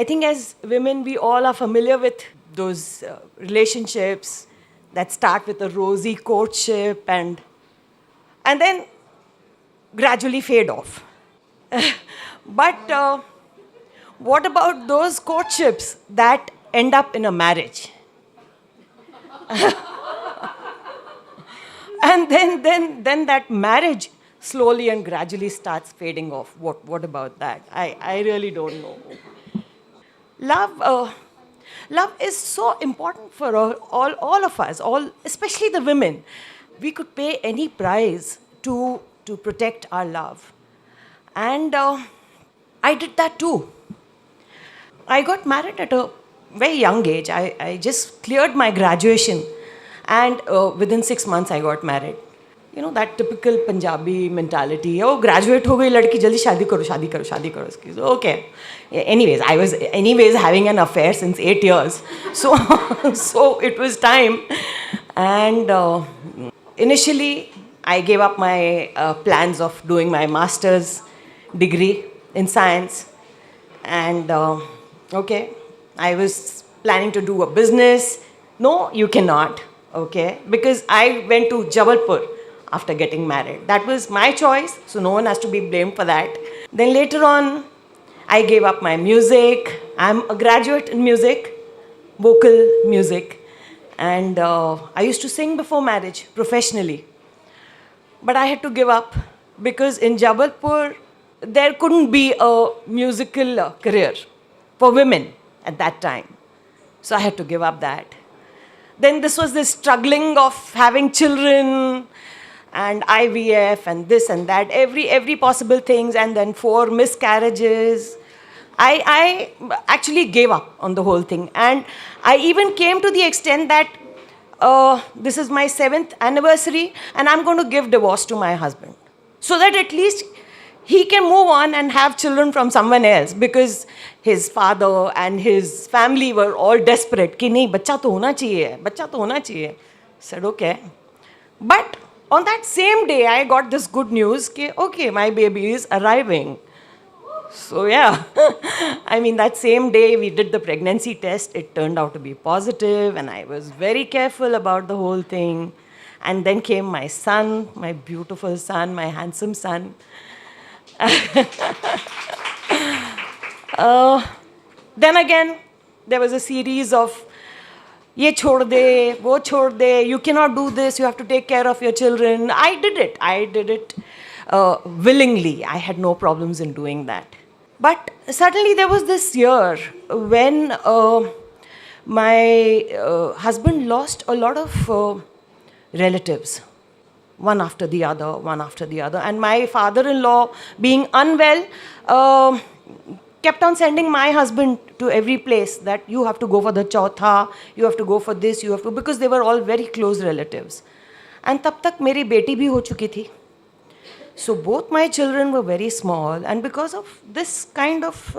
I think as women, we all are familiar with those relationships that start with a rosy courtship and then gradually fade off. But what about those courtships that end up in a marriage? And then that marriage slowly and gradually starts fading off. What about that? I really don't know. Love is so important for all of us, especially the women. We could pay any price to protect our love. And I did that too. I got married at a very young age. I just cleared my graduation, and within 6 months I got married. You know, that typical Punjabi mentality. Oh, graduate ho gayi ladki, jaldi shaadi karo, shaadi karo, shaadi karo. So, okay. Anyways, I was having an affair since 8 years. So, so it was time. And initially, I gave up my plans of doing my master's degree in science. And okay, I was planning to do a business. No, you cannot. Okay, because I went to Jabalpur after getting married. That was my choice, so no one has to be blamed for that. Then later on, I gave up my music. I'm a graduate in music, vocal music. And I used to sing before marriage professionally. But I had to give up because in Jabalpur, there couldn't be a musical career for women at that time. So I had to give up that. Then this was this struggling of having children and IVF and this and that, every possible things, and then 4 miscarriages. I actually gave up on the whole thing. And I even came to the extent that this is my 7th anniversary and I'm going to give divorce to my husband. So that at least he can move on and have children from someone else, because his father and his family were all desperate. Ki nahi, bachcha to hona chahiye, bachcha to hona chahiye. Said okay. But on that same day, I got this good news ki okay, my baby is arriving. So yeah, I mean, that same day we did the pregnancy test. It turned out to be positive, and I was very careful about the whole thing. And then came my son, my beautiful son, my handsome son. Then again, there was a series of ye chhod de, wo chhod de, you cannot do this, you have to take care of your children. I did it willingly. I had no problems in doing that. But suddenly there was this year when my husband lost a lot of relatives, one after the other, one after the other. And my father-in-law, being unwell, kept on sending my husband to every place that you have to go for the chautha, you have to go for this, you have to, because they were all very close relatives. And tab tak meri beti bhi ho chuki thi. So both my children were very small, and because of this kind of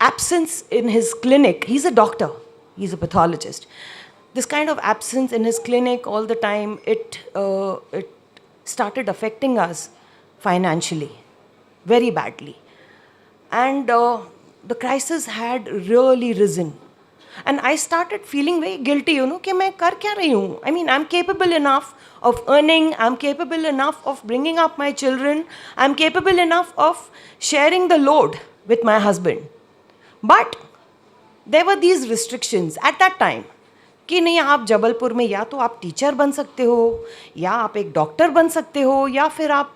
absence in his clinic, he's a doctor, he's a pathologist. This kind of absence in his clinic all the time, it started affecting us financially very badly. And the crisis had really risen. And I started feeling very guilty, you know, कि मैं कर क्या रही हूँ? I mean, I'm capable enough of earning, I'm capable enough of bringing up my children, I'm capable enough of sharing the load with my husband. But there were these restrictions at that time. कि नहीं, आप जबलपुर में या तो आप teacher बन सकते हो, या आप एक डॉक्टर बन सकते हो, या फिर आप,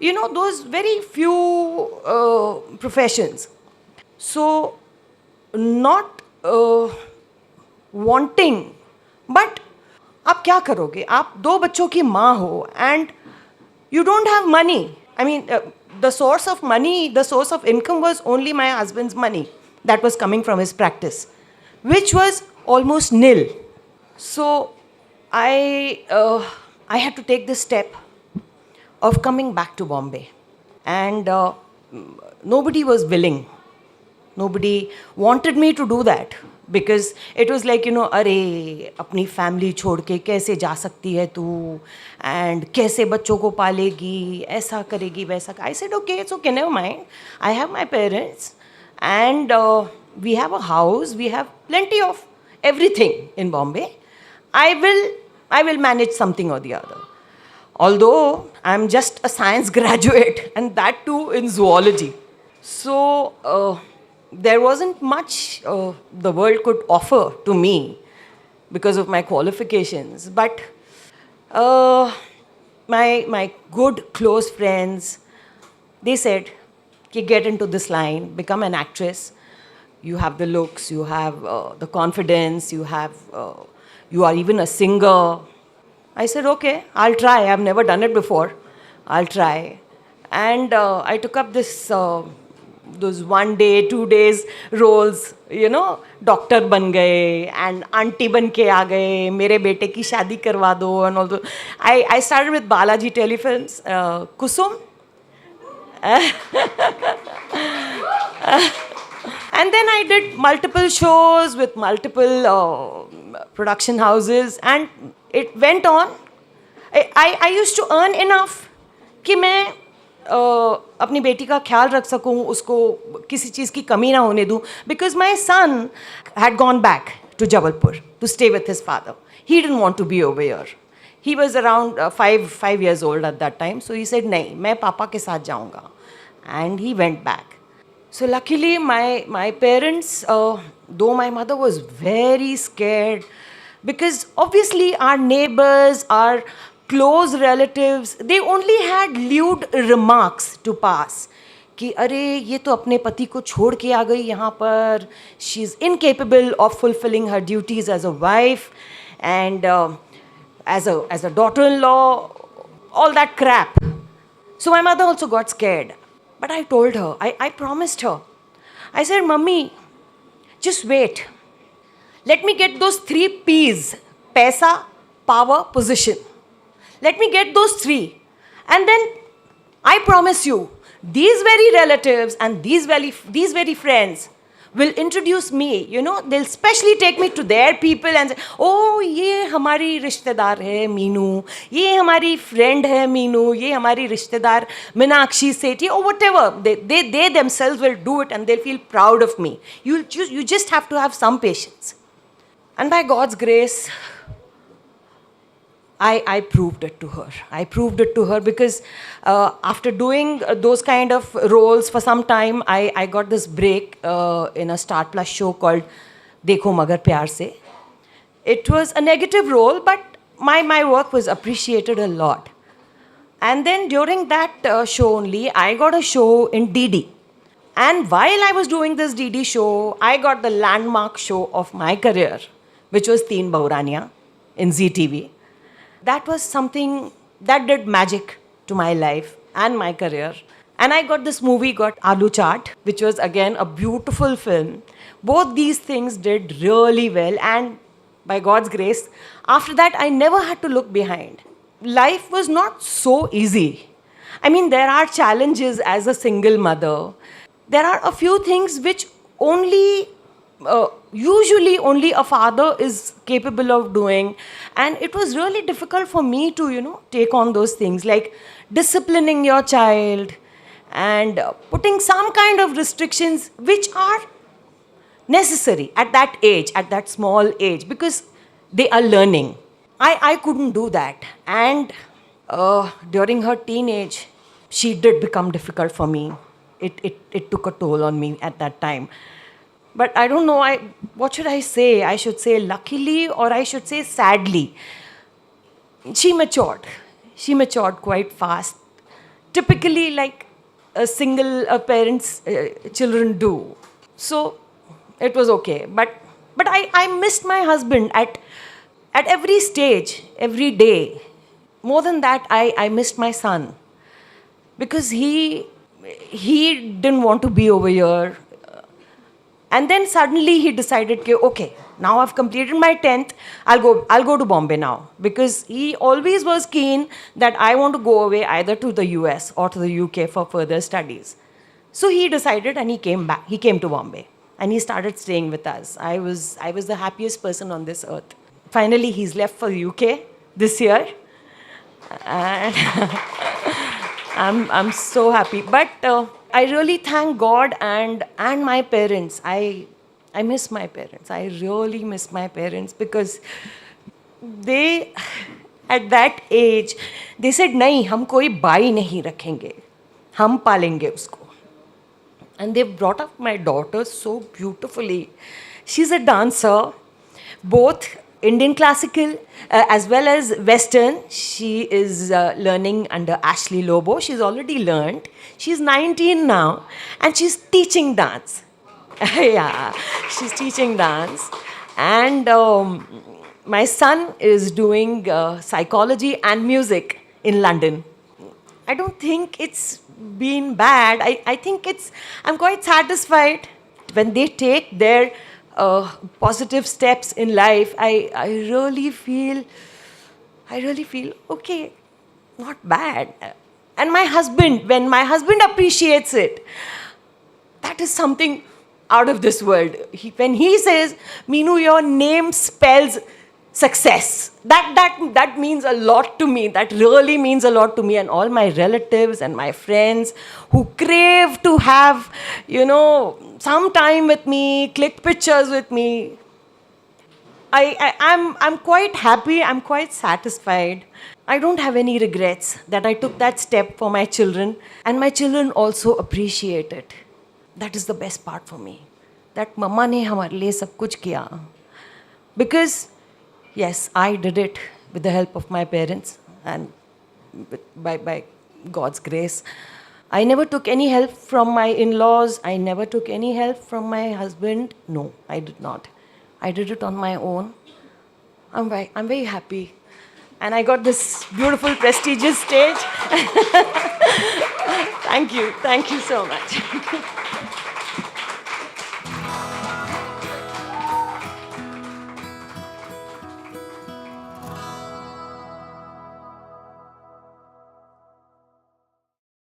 you know, those very few professions. So, not wanting, but आप क्या करोगे? आप 2 बच्चों की माँ हो, and you don't have money. I mean, the source of money, the source of income was only my husband's money that was coming from his practice, which was almost nil. So I had to take this step of coming back to Bombay, and nobody was willing. Nobody wanted me to do that, because it was like, you know, अरे अपनी family छोड़ के कैसे जा सकती है तू, and कैसे बच्चों को पालेगी, ऐसा करेगी वैसा. I said okay, it's okay, never mind. I have my parents, And we have a house, we have plenty of everything in Bombay. I will manage something or the other. Although I'm just a science graduate, and that too in zoology. So there wasn't much the world could offer to me because of my qualifications. But uh, my good close friends, they said, "Ki get into this line, become an actress. You have the looks, you have the confidence, you are even a singer." I said, okay, I'll try. I've never done it before. I'll try. And I took up those 1 day, 2 days roles, doctor ban gaye and auntie ban ke aa gaye, mere bete ki shadi karwa do and all that. I started with Balaji Telefilms, Kusum. And then I did multiple shows with multiple production houses, and it went on. I used to earn enough कि मैं अपनी बेटी का ख्याल रख सकूं, उसको किसी चीज़ की कमी ना होने दूं. Because my son had gone back to Jabalpur to stay with his father. He didn't want to be over here. He was around 5 years old at that time. So he said, नहीं, मैं पापा के साथ जाऊंगा. And he went back. So luckily, my parents, though my mother was very scared, because obviously our neighbors, our close relatives, they only had lewd remarks to pass. कि अरे ये तो अपने पति को छोड़ के आ गई यहाँ पर, she is incapable of fulfilling her duties as a wife and as a daughter-in-law, all that crap. So my mother also got scared. But I told her, I promised her. I said, Mummy, just wait. Let me get those 3 P's: paisa, power, position. Let me get those 3. And then I promise you, these very relatives and these very friends will introduce me, they'll specially take me to their people and say, oh, ये हमारी रिश्तेदार है मीनू, ये हमारी friend है मीनू, ये हमारी रिश्तेदार Meenakshi Sethi, or whatever. They themselves will do it and they'll feel proud of me. You just have to have some patience. And by God's grace, I proved it to her. I proved it to her because after doing those kind of roles for some time, I got this break in a Star Plus show called Dekho Magar Pyar Se. It was a negative role, but my work was appreciated a lot. And then during that show only, I got a show in DD. And while I was doing this DD show, I got the landmark show of my career, which was Teen Bauraniya in ZTV. That was something that did magic to my life and my career. And I got this movie, got Aloo Chaat, which was again a beautiful film. Both these things did really well, and by God's grace, after that I never had to look behind. Life was not so easy. I mean, there are challenges as a single mother. There are a few things which usually only a father is capable of doing, and it was really difficult for me to take on those things, like disciplining your child and putting some kind of restrictions which are necessary at that age, at that small age, because they are learning. I couldn't do that, and during her teenage, she did become difficult for me. It took a toll on me at that time. But I don't know, what should I say? I should say luckily, or I should say sadly. She matured. She matured quite fast. Typically, like a single parent's children do. So it was okay. But I missed my husband at every stage, every day. More than that, I missed my son. Because he didn't want to be over here. And then suddenly he decided, okay, now I've completed my 10th, I'll go to Bombay now. Because he always was keen that I want to go away either to the US or to the UK for further studies. So he decided and he came back. He came to Bombay and he started staying with us. I was the happiest person on this earth. Finally, he's left for the UK this year. And I'm so happy. But I really thank God and my parents. I miss my parents. I really miss my parents because they at that age they said नहीं हम कोई by नहीं रखेंगे हम पालेंगे उसको. And they've brought up my daughter so beautifully. She's a dancer, both Indian classical as well as Western. She is learning under Ashley Lobo. She's already learned. She's 19 now, and she's teaching dance. Yeah, she's teaching dance. And my son is doing psychology and music in London. I don't think it's been bad. I think I'm quite satisfied when they take their positive steps in life. I really feel okay, not bad. And my husband, when my husband appreciates it, that is something out of this world. When he says, Meenu, your name spells success, that means a lot to me. That really means a lot to me and all my relatives and my friends who crave to have, some time with me, click pictures with me. I'm quite happy, I'm quite satisfied. I don't have any regrets that I took that step for my children, and my children also appreciate it. That is the best part for me. That mama ne hamare liye sab kuch kiya. Because, yes, I did it with the help of my parents and by God's grace. I never took any help from my in-laws. I never took any help from my husband. No, I did not. I did it on my own. I'm very happy. And I got this beautiful, prestigious stage. Thank you so much.